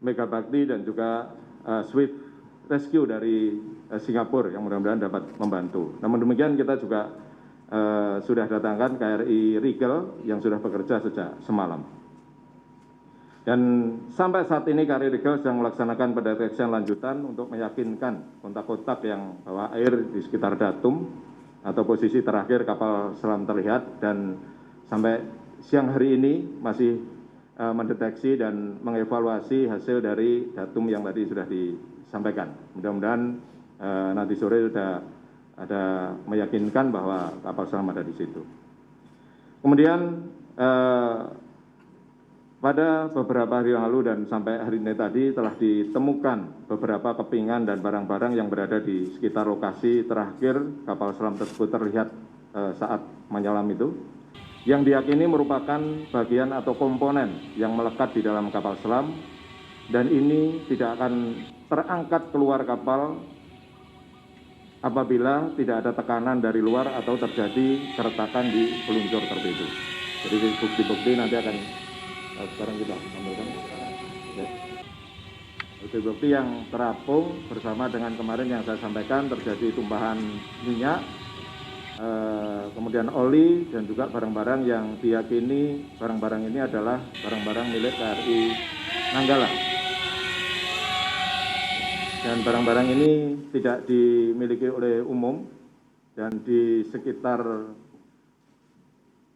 Megabakti dan juga Swift Rescue dari Singapura yang mudah-mudahan dapat membantu. Namun demikian kita juga sudah datangkan KRI Rigel yang sudah bekerja sejak semalam. Dan sampai saat ini KRI Rigel sedang melaksanakan pendeteksian lanjutan untuk meyakinkan kontak-kontak yang bawa air di sekitar datum atau posisi terakhir kapal selam terlihat, dan sampai siang hari ini masih mendeteksi dan mengevaluasi hasil dari datum yang tadi sudah disampaikan. Mudah-mudahan nanti sore sudah ada meyakinkan bahwa kapal selam ada di situ. Kemudian pada beberapa hari yang lalu dan sampai hari ini tadi telah ditemukan beberapa kepingan dan barang-barang yang berada di sekitar lokasi terakhir kapal selam tersebut terlihat saat menyelam itu, yang diyakini merupakan bagian atau komponen yang melekat di dalam kapal selam, dan ini tidak akan terangkat keluar kapal apabila tidak ada tekanan dari luar atau terjadi keretakan di peluncur torpedo. Jadi bukti-bukti nanti akan sekarang kita sampaikan. Bukti-bukti yang terapung bersama dengan kemarin yang saya sampaikan terjadi tumpahan minyak, kemudian oli, dan juga barang-barang yang diyakini barang-barang ini adalah barang-barang milik KRI Nanggala. Dan barang-barang ini tidak dimiliki oleh umum, dan di sekitar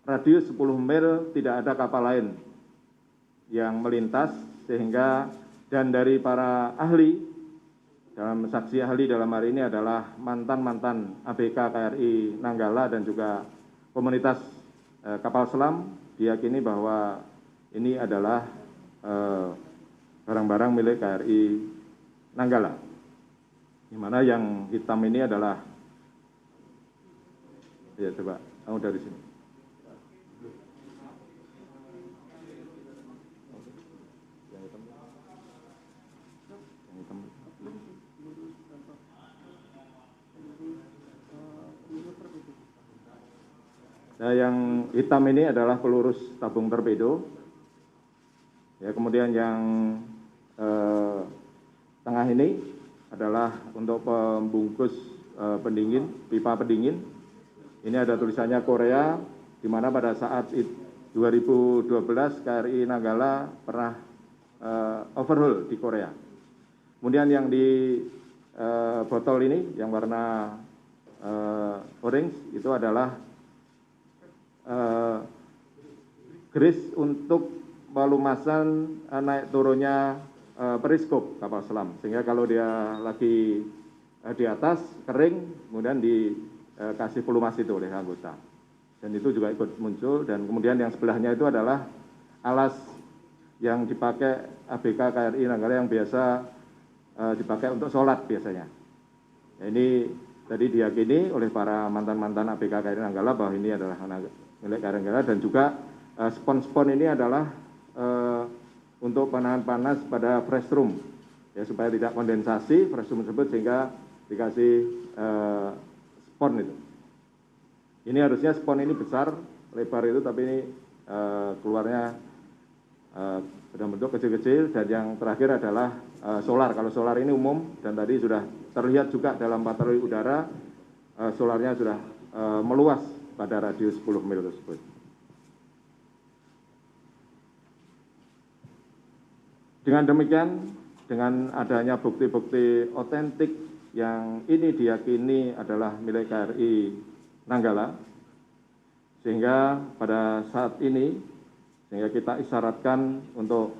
radius 10 mil tidak ada kapal lain yang melintas, sehingga dan dari para ahli, dalam saksi ahli dalam hari ini adalah mantan-mantan ABK KRI Nanggala dan juga komunitas kapal selam, diyakini bahwa ini adalah barang-barang milik KRI Nanggala, di mana yang hitam ini adalah, ya coba kamu dari sini. Nah, yang hitam ini adalah pelurus tabung torpedo. Ya, kemudian yang tengah ini adalah untuk pembungkus pendingin, pipa pendingin. Ini ada tulisannya Korea, di mana pada saat 2012 KRI Nanggala pernah overhaul di Korea. Kemudian yang di botol ini yang warna orange itu adalah grease untuk pelumasan naik turunnya periskop kapal selam, sehingga kalau dia lagi di atas kering, kemudian dikasih pelumas itu oleh anggota, dan itu juga ikut muncul. Dan kemudian yang sebelahnya itu adalah alas yang dipakai ABK KRI Nanggala yang biasa dipakai untuk sholat biasanya. Nah, ini tadi diyakini oleh para mantan-mantan ABK KRI Nanggala bahwa ini adalah milik KRI Nanggala, dan juga spon-spon ini adalah untuk penahan panas pada fresh room, ya, supaya tidak kondensasi fresh room tersebut, sehingga dikasih spon itu. Ini harusnya spon ini besar, lebar itu, tapi ini keluarnya dalam bentuk kecil-kecil. Dan yang terakhir adalah solar. Kalau solar ini umum, dan tadi sudah terlihat juga dalam patroli udara, solarnya sudah meluas pada radius 10 mil tersebut. Dengan demikian, dengan adanya bukti-bukti otentik yang ini diyakini adalah milik KRI Nanggala, sehingga pada saat ini sehingga kita isyaratkan untuk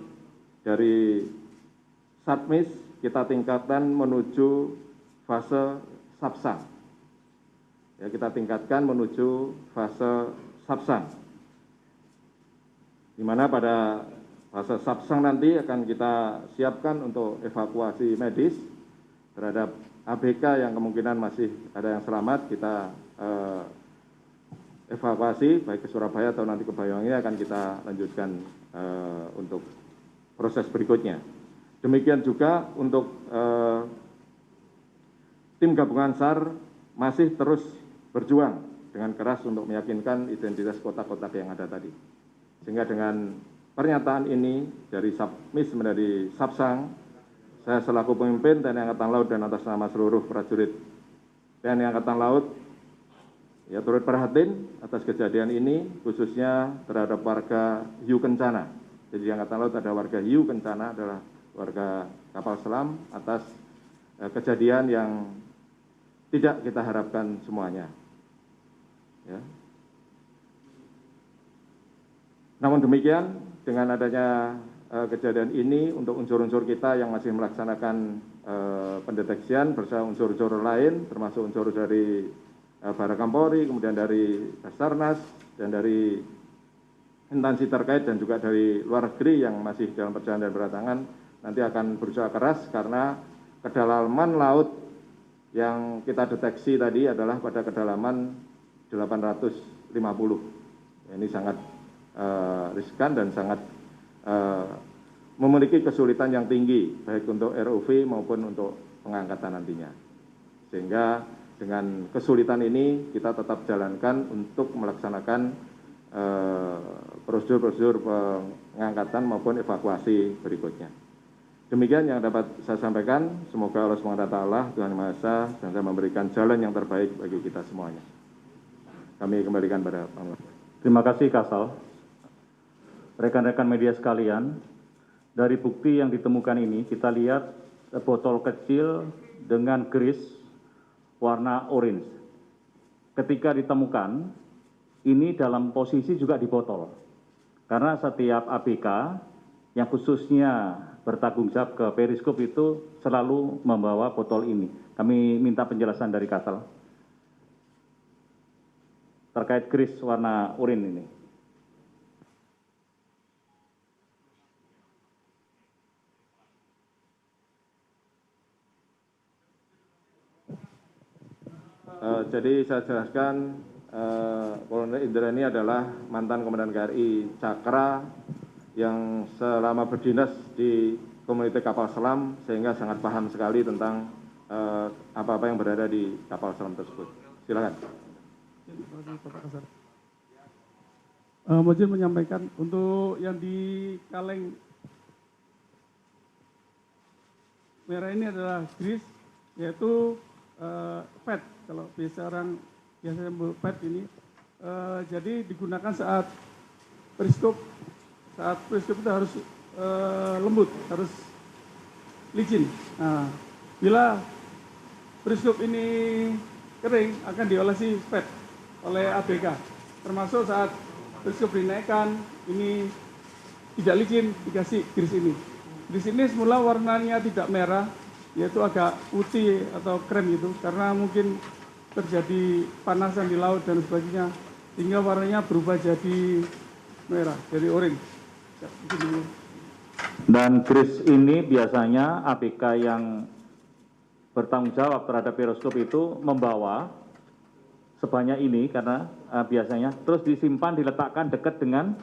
dari Satmis kita tingkatkan menuju fase Sapsang. Ya, kita tingkatkan menuju fase Sapsang, di mana pada fase Sapsang nanti akan kita siapkan untuk evakuasi medis terhadap ABK yang kemungkinan masih ada yang selamat. Kita evakuasi baik ke Surabaya atau nanti ke Banyuwangi, akan kita lanjutkan untuk proses berikutnya. Demikian juga untuk tim gabungan SAR masih terus berjuang dengan keras untuk meyakinkan identitas kotak-kotak yang ada tadi, sehingga dengan pernyataan ini dari Submis menjadi Subsang, saya selaku pemimpin TNI Angkatan Laut dan atas nama seluruh prajurit TNI Angkatan Laut, ya turut prihatin atas kejadian ini, khususnya terhadap warga Hiu Kencana. Jadi di Angkatan Laut ada warga Hiu Kencana, adalah warga kapal selam, atas kejadian yang tidak kita harapkan semuanya. Ya. Namun demikian, dengan adanya kejadian ini, untuk unsur-unsur kita yang masih melaksanakan pendeteksian bersama unsur-unsur lain, termasuk unsur dari Barakampori, kemudian dari Basarnas, dan dari instansi terkait, dan juga dari luar negeri yang masih dalam perjalanan dan berdatangan, nanti akan berusaha keras karena kedalaman laut yang kita deteksi tadi adalah pada kedalaman 850. Ini sangat riskan dan sangat memiliki kesulitan yang tinggi, baik untuk ROV maupun untuk pengangkatan nantinya. Sehingga dengan kesulitan ini kita tetap jalankan untuk melaksanakan prosedur-prosedur pengangkatan maupun evakuasi berikutnya. Demikian yang dapat saya sampaikan. Semoga Allah SWT, Tuhan Yang Maha Esa, dan memberikan jalan yang terbaik bagi kita semuanya. Kami kembalikan pada Panglima. Terima kasih Kasal. Rekan-rekan media sekalian, dari bukti yang ditemukan ini kita lihat botol kecil dengan gris warna orange. Ketika ditemukan, ini dalam posisi juga di botol. Karena setiap ABK yang khususnya bertanggung jawab ke periskop itu selalu membawa botol ini. Kami minta penjelasan dari Kasal terkait gris warna oranye ini. Jadi saya jelaskan, Kolonel Indra ini adalah mantan Komandan KRI Cakra yang selama berdinas di komunitas kapal selam, sehingga sangat paham sekali tentang apa-apa yang berada di kapal selam tersebut. Silakan. Mojin menyampaikan untuk yang di kaleng merah ini adalah gris, yaitu PET. Kalau biasa orang biasanya PET ini, jadi digunakan saat periskop. Saat periskop itu harus lembut, harus licin. Nah, bila periskop ini kering, akan diolesi PET oleh ABK. Termasuk saat periskop dinaikkan, ini tidak licin, dikasih gris ini. Gris ini semula warnanya tidak merah, yaitu agak putih atau krem gitu, karena mungkin terjadi panasan di laut dan sebagainya, sehingga warnanya berubah jadi merah, jadi oranye. Dan gris ini biasanya ABK yang bertanggung jawab terhadap periskop itu membawa sebanyak ini, karena biasanya terus disimpan, diletakkan dekat dengan,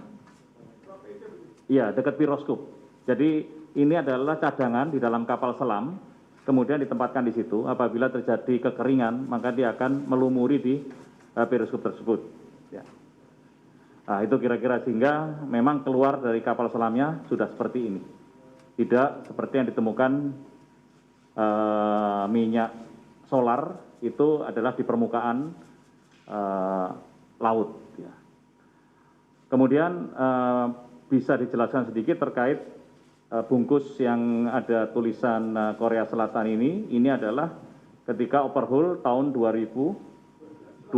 ya dekat periskop. Jadi ini adalah cadangan di dalam kapal selam, kemudian ditempatkan di situ. Apabila terjadi kekeringan, maka dia akan melumuri di periskop tersebut. Ya. Nah, itu kira-kira, sehingga memang keluar dari kapal selamnya sudah seperti ini. Tidak seperti yang ditemukan minyak solar, itu adalah di permukaan laut. Ya. Kemudian bisa dijelaskan sedikit terkait bungkus yang ada tulisan Korea Selatan ini adalah ketika overhaul tahun 2012.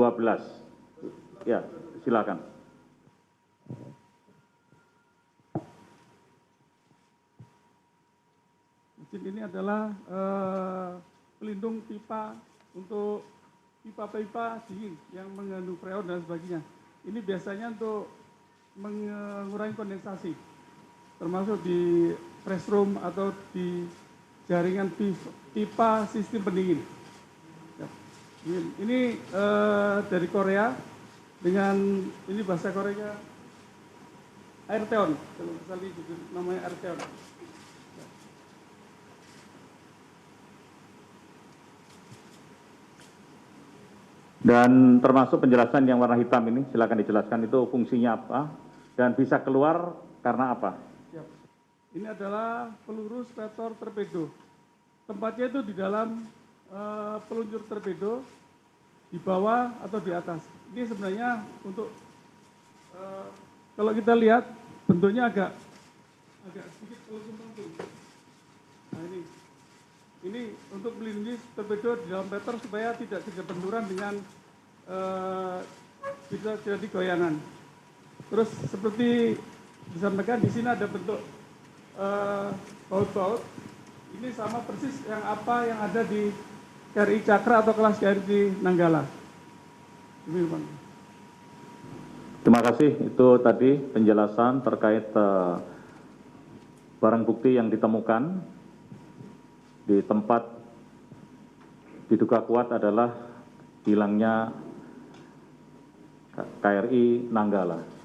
Ya, silakan. Mesin ini adalah pelindung pipa untuk pipa-pipa dingin yang mengandung freon dan sebagainya. Ini biasanya untuk mengurangi kondensasi, termasuk di press room atau di jaringan pipa sistem pendingin. Ya. Ini dari Korea, dengan ini bahasa Korea Airteon, kalau misalnya namanya Airteon. Dan termasuk penjelasan yang warna hitam ini, silakan dijelaskan itu fungsinya apa dan bisa keluar Karena apa? Siap. Ini adalah peluru stator torpedo. Tempatnya itu di dalam peluncur torpedo, di bawah atau di atas. Ini sebenarnya untuk kalau kita lihat bentuknya agak sedikit melengkung. Nah ini untuk melindungi torpedo di dalam rotor supaya tidak terjadi benturan dengan bisa terjadi goyangan. Terus seperti disampaikan di sini ada bentuk baut-baut. Ini sama persis yang ada di KRI Cakra atau kelas KRI Nanggala. Terima kasih. Itu tadi penjelasan terkait barang bukti yang ditemukan di tempat diduga kuat adalah hilangnya KRI Nanggala.